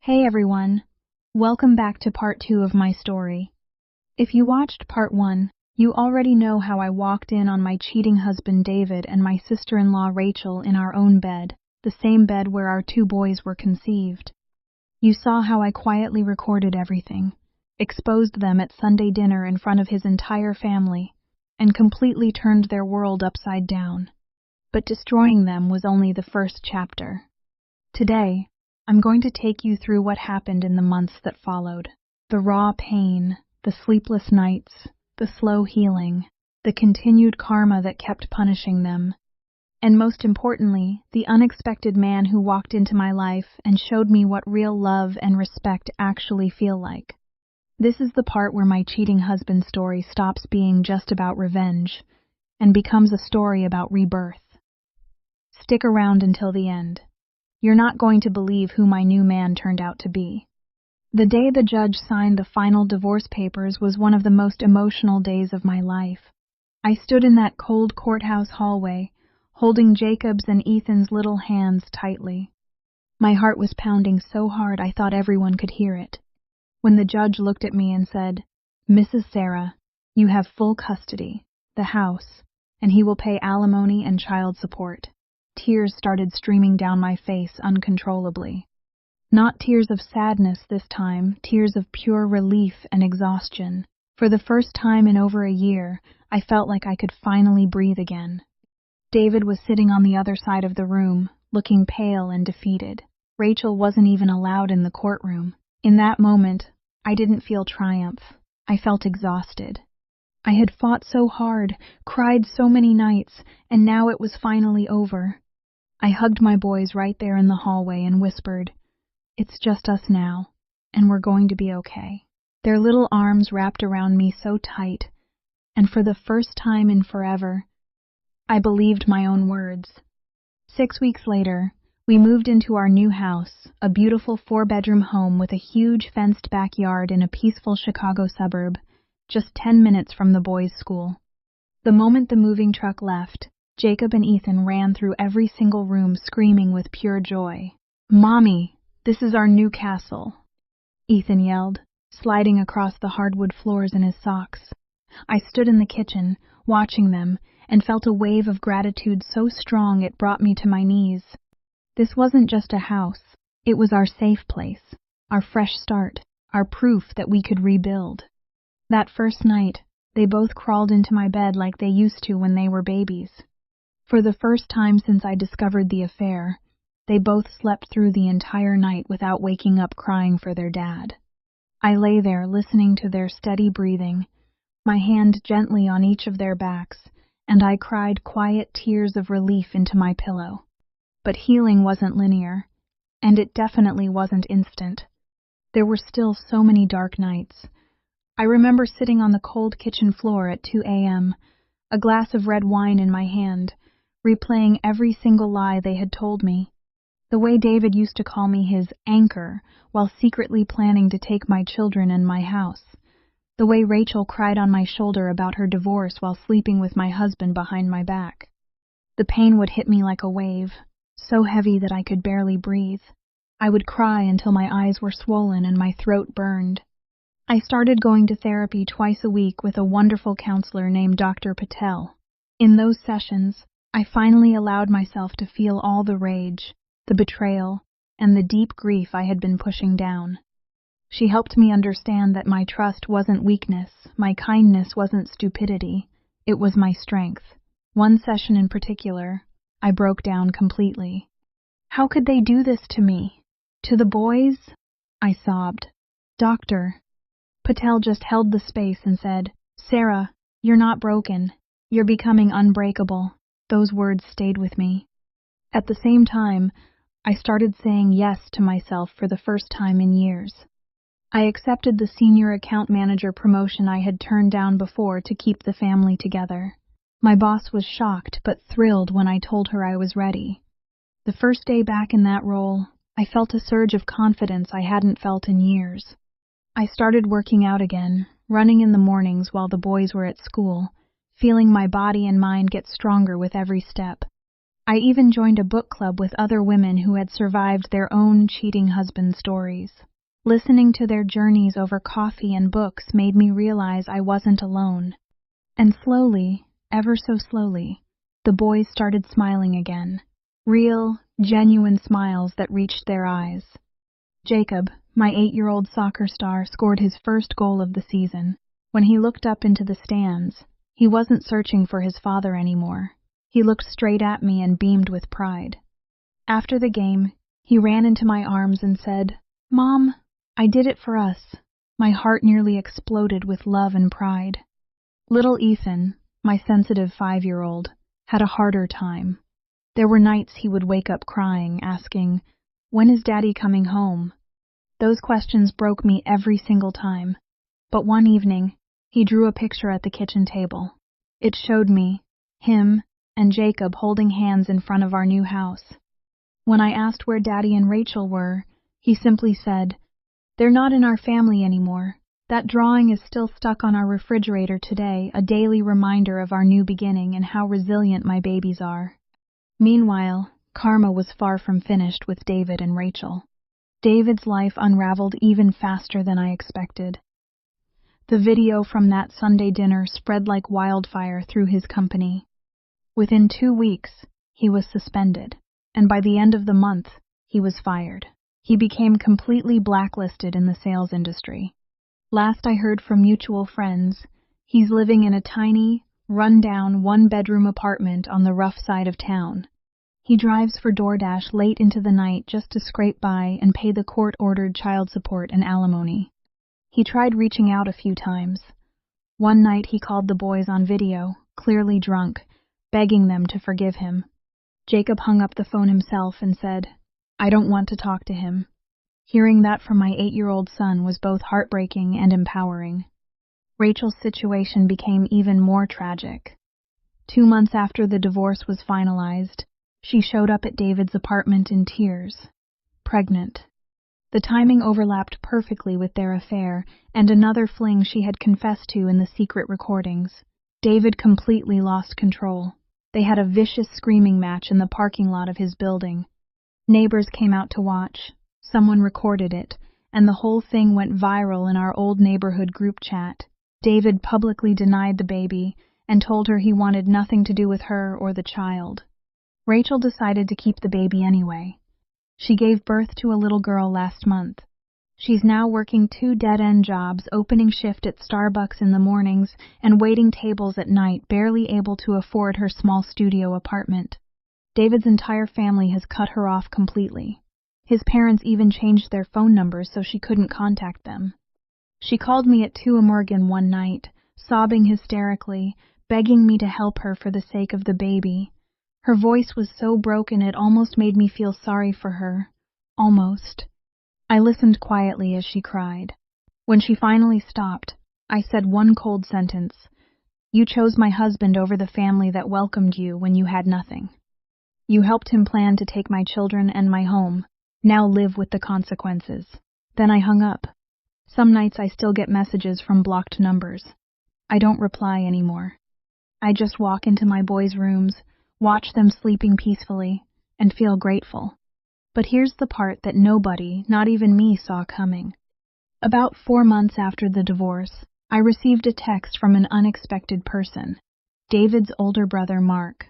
Hey everyone, welcome back to part 2 of my story. If you watched part 1, you already know how I walked in on my cheating husband David and my sister-in-law Rachel in our own bed, the same bed where our 2 boys were conceived. You saw how I quietly recorded everything, exposed them at Sunday dinner in front of his entire family, and completely turned their world upside down. But destroying them was only the first chapter. Today, I'm going to take you through what happened in the months that followed. The raw pain, the sleepless nights, the slow healing, the continued karma that kept punishing them, and most importantly, the unexpected man who walked into my life and showed me what real love and respect actually feel like. This is the part where my cheating husband story stops being just about revenge and becomes a story about rebirth. Stick around until the end. You're not going to believe who my new man turned out to be. The day the judge signed the final divorce papers was one of the most emotional days of my life. I stood in that cold courthouse hallway, holding Jacob's and Ethan's little hands tightly. My heart was pounding so hard I thought everyone could hear it. When the judge looked at me and said, "Mrs. Sarah, you have full custody, the house, and he will pay alimony and child support," tears started streaming down my face uncontrollably. Not tears of sadness this time, tears of pure relief and exhaustion. For the first time in over a year, I felt like I could finally breathe again. David was sitting on the other side of the room, looking pale and defeated. Rachel wasn't even allowed in the courtroom. In that moment, I didn't feel triumph. I felt exhausted. I had fought so hard, cried so many nights, and now it was finally over. I hugged my boys right there in the hallway and whispered, "It's just us now, and we're going to be okay." Their little arms wrapped around me so tight, and for the first time in forever, I believed my own words. 6 weeks later, we moved into our new house, a beautiful 4-bedroom home with a huge fenced backyard in a peaceful Chicago suburb, just 10 minutes from the boys' school. The moment the moving truck left, Jacob and Ethan ran through every single room screaming with pure joy. "Mommy, this is our new castle," Ethan yelled, sliding across the hardwood floors in his socks. I stood in the kitchen, watching them, and felt a wave of gratitude so strong it brought me to my knees. This wasn't just a house, it was our safe place, our fresh start, our proof that we could rebuild. That first night, they both crawled into my bed like they used to when they were babies. For the first time since I discovered the affair, they both slept through the entire night without waking up crying for their dad. I lay there listening to their steady breathing, my hand gently on each of their backs, and I cried quiet tears of relief into my pillow. But healing wasn't linear, and it definitely wasn't instant. There were still so many dark nights. I remember sitting on the cold kitchen floor at 2 a.m., a glass of red wine in my hand, replaying every single lie they had told me. The way David used to call me his anchor while secretly planning to take my children and my house. The way Rachel cried on my shoulder about her divorce while sleeping with my husband behind my back. The pain would hit me like a wave, so heavy that I could barely breathe. I would cry until my eyes were swollen and my throat burned. I started going to therapy twice a week with a wonderful counselor named Dr. Patel. In those sessions, I finally allowed myself to feel all the rage, the betrayal, and the deep grief I had been pushing down. She helped me understand that my trust wasn't weakness, my kindness wasn't stupidity, it was my strength. One session in particular, I broke down completely. "How could they do this to me? To the boys?" I sobbed. "Doctor." Patel just held the space and said, "Sarah, you're not broken. You're becoming unbreakable." Those words stayed with me. At the same time, I started saying yes to myself for the first time in years. I accepted the senior account manager promotion I had turned down before to keep the family together. My boss was shocked but thrilled when I told her I was ready. The first day back in that role, I felt a surge of confidence I hadn't felt in years. I started working out again, running in the mornings while the boys were at school, feeling my body and mind get stronger with every step. I even joined a book club with other women who had survived their own cheating husband stories. Listening to their journeys over coffee and books made me realize I wasn't alone. And slowly, ever so slowly, the boys started smiling again. Real, genuine smiles that reached their eyes. Jacob, my 8-year-old soccer star, scored his first goal of the season. When he looked up into the stands, he wasn't searching for his father anymore. He looked straight at me and beamed with pride. After the game, he ran into my arms and said, "Mom, I did it for us." My heart nearly exploded with love and pride. Little Ethan, my sensitive 5-year-old, had a harder time. There were nights he would wake up crying, asking, "When is Daddy coming home?" Those questions broke me every single time. But one evening, he drew a picture at the kitchen table. It showed me, him, and Jacob holding hands in front of our new house. When I asked where Daddy and Rachel were, he simply said, "They're not in our family anymore. That drawing is still stuck on our refrigerator today, a daily reminder of our new beginning and how resilient my babies are." Meanwhile, karma was far from finished with David and Rachel. David's life unraveled even faster than I expected. The video from that Sunday dinner spread like wildfire through his company. Within 2 weeks, he was suspended, and by the end of the month, he was fired. He became completely blacklisted in the sales industry. Last I heard from mutual friends, he's living in a tiny, run-down, one-bedroom apartment on the rough side of town. He drives for DoorDash late into the night just to scrape by and pay the court-ordered child support and alimony. He tried reaching out a few times. One night he called the boys on video, clearly drunk, begging them to forgive him. Jacob hung up the phone himself and said, "I don't want to talk to him." Hearing that from my 8-year-old son was both heartbreaking and empowering. Rachel's situation became even more tragic. 2 months after the divorce was finalized, she showed up at David's apartment in tears, pregnant. The timing overlapped perfectly with their affair and another fling she had confessed to in the secret recordings. David completely lost control. They had a vicious screaming match in the parking lot of his building. Neighbors came out to watch. Someone recorded it, and the whole thing went viral in our old neighborhood group chat. David publicly denied the baby and told her he wanted nothing to do with her or the child. Rachel decided to keep the baby anyway. She gave birth to a little girl last month. She's now working 2 dead-end jobs, opening shift at Starbucks in the mornings and waiting tables at night, barely able to afford her small studio apartment. David's entire family has cut her off completely. His parents even changed their phone numbers so she couldn't contact them. She called me at 2 a.m. one night, sobbing hysterically, begging me to help her for the sake of the baby. Her voice was so broken it almost made me feel sorry for her. Almost. I listened quietly as she cried. When she finally stopped, I said one cold sentence. "You chose my husband over the family that welcomed you when you had nothing. You helped him plan to take my children and my home. Now live with the consequences." Then I hung up. Some nights I still get messages from blocked numbers. I don't reply anymore. I just walk into my boys' rooms, watch them sleeping peacefully, and feel grateful. But here's the part that nobody, not even me, saw coming. About 4 months after the divorce, I received a text from an unexpected person. David's older brother, Mark.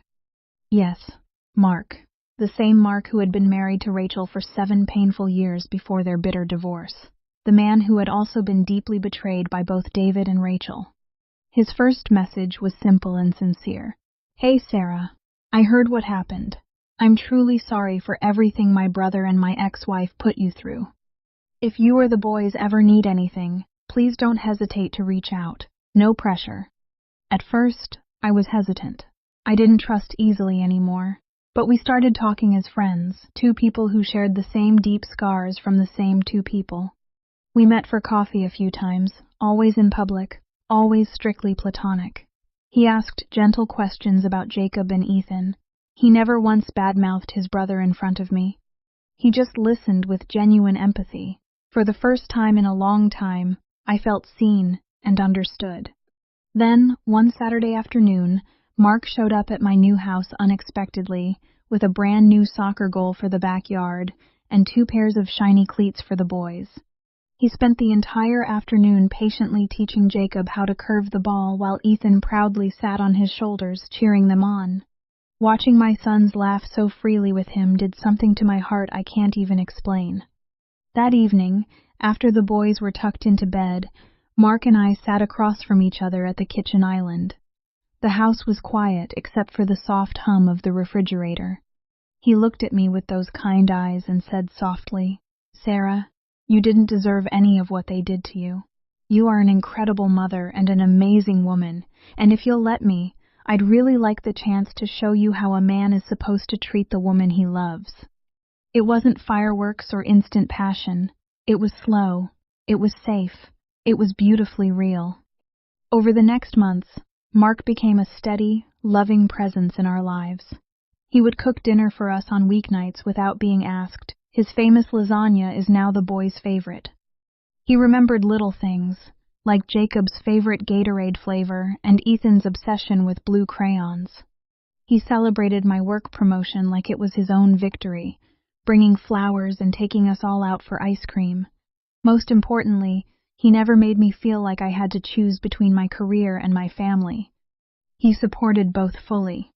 Yes, Mark. The same Mark who had been married to Rachel for 7 painful years before their bitter divorce. The man who had also been deeply betrayed by both David and Rachel. His first message was simple and sincere. "Hey Sarah, I heard what happened. I'm truly sorry for everything my brother and my ex-wife put you through. If you or the boys ever need anything, please don't hesitate to reach out. No pressure." At first, I was hesitant. I didn't trust easily anymore. But we started talking as friends, 2 people who shared the same deep scars from the same 2 people. We met for coffee a few times, always in public, always strictly platonic. He asked gentle questions about Jacob and Ethan. He never once badmouthed his brother in front of me. He just listened with genuine empathy. For the first time in a long time, I felt seen and understood. Then, one Saturday afternoon, Mark showed up at my new house unexpectedly, with a brand new soccer goal for the backyard and 2 pairs of shiny cleats for the boys. He spent the entire afternoon patiently teaching Jacob how to curve the ball while Ethan proudly sat on his shoulders, cheering them on. Watching my sons laugh so freely with him did something to my heart I can't even explain. That evening, after the boys were tucked into bed, Mark and I sat across from each other at the kitchen island. The house was quiet except for the soft hum of the refrigerator. He looked at me with those kind eyes and said softly, "Sarah, you didn't deserve any of what they did to you. You are an incredible mother and an amazing woman, and if you'll let me, I'd really like the chance to show you how a man is supposed to treat the woman he loves." It wasn't fireworks or instant passion. It was slow. It was safe. It was beautifully real. Over the next months, Mark became a steady, loving presence in our lives. He would cook dinner for us on weeknights without being asked. His famous lasagna is now the boys' favorite. He remembered little things, like Jacob's favorite Gatorade flavor and Ethan's obsession with blue crayons. He celebrated my work promotion like it was his own victory, bringing flowers and taking us all out for ice cream. Most importantly, he never made me feel like I had to choose between my career and my family. He supported both fully.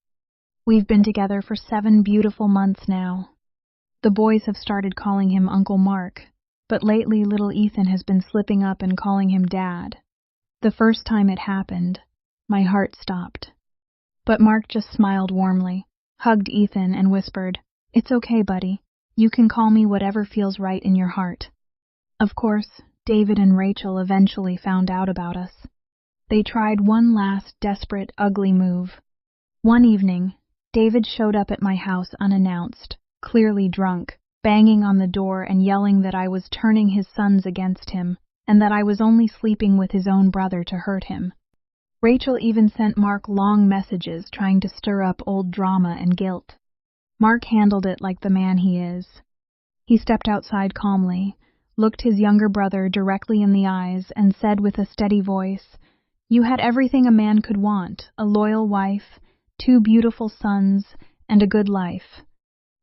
We've been together for 7 beautiful months now. The boys have started calling him Uncle Mark, but lately little Ethan has been slipping up and calling him Dad. The first time it happened, my heart stopped. But Mark just smiled warmly, hugged Ethan, and whispered, "It's okay, buddy. You can call me whatever feels right in your heart." Of course, David and Rachel eventually found out about us. They tried one last desperate, ugly move. One evening, David showed up at my house unannounced, clearly drunk, banging on the door and yelling that I was turning his sons against him, and that I was only sleeping with his own brother to hurt him. Rachel even sent Mark long messages trying to stir up old drama and guilt. Mark handled it like the man he is. He stepped outside calmly, looked his younger brother directly in the eyes, and said with a steady voice, "You had everything a man could want, a loyal wife, 2 beautiful sons, and a good life.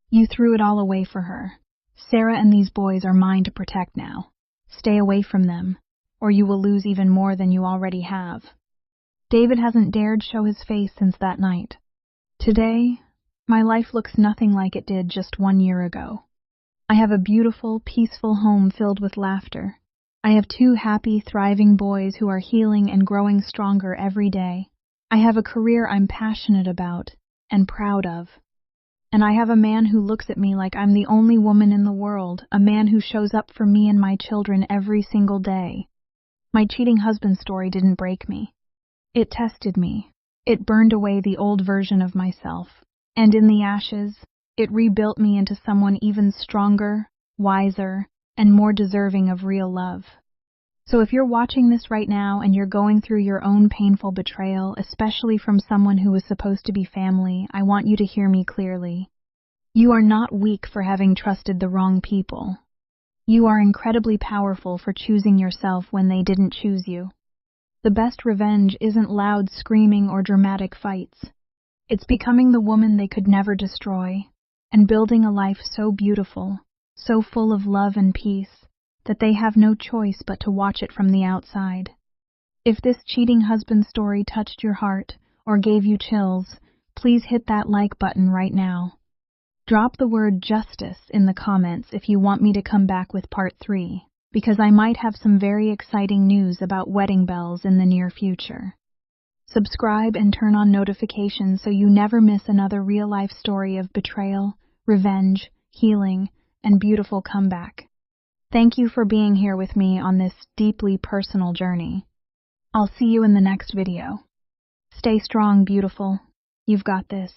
You threw it all away for her. Sarah and these boys are mine to protect now. Stay away from them, or you will lose even more than you already have." David hasn't dared show his face since that night. Today, my life looks nothing like it did just 1 year ago. I have a beautiful, peaceful home filled with laughter. I have 2 happy, thriving boys who are healing and growing stronger every day. I have a career I'm passionate about and proud of. And I have a man who looks at me like I'm the only woman in the world, a man who shows up for me and my children every single day. My cheating husband story didn't break me. It tested me. It burned away the old version of myself. And in the ashes, it rebuilt me into someone even stronger, wiser, and more deserving of real love. So if you're watching this right now and you're going through your own painful betrayal, especially from someone who was supposed to be family, I want you to hear me clearly. You are not weak for having trusted the wrong people. You are incredibly powerful for choosing yourself when they didn't choose you. The best revenge isn't loud screaming or dramatic fights. It's becoming the woman they could never destroy, and building a life so beautiful, so full of love and peace, that they have no choice but to watch it from the outside. If this cheating husband story touched your heart or gave you chills, please hit that like button right now. Drop the word justice in the comments if you want me to come back with part 3, because I might have some very exciting news about wedding bells in the near future. Subscribe and turn on notifications so you never miss another real-life story of betrayal, revenge, healing, and beautiful comeback. Thank you for being here with me on this deeply personal journey. I'll see you in the next video. Stay strong, beautiful. You've got this.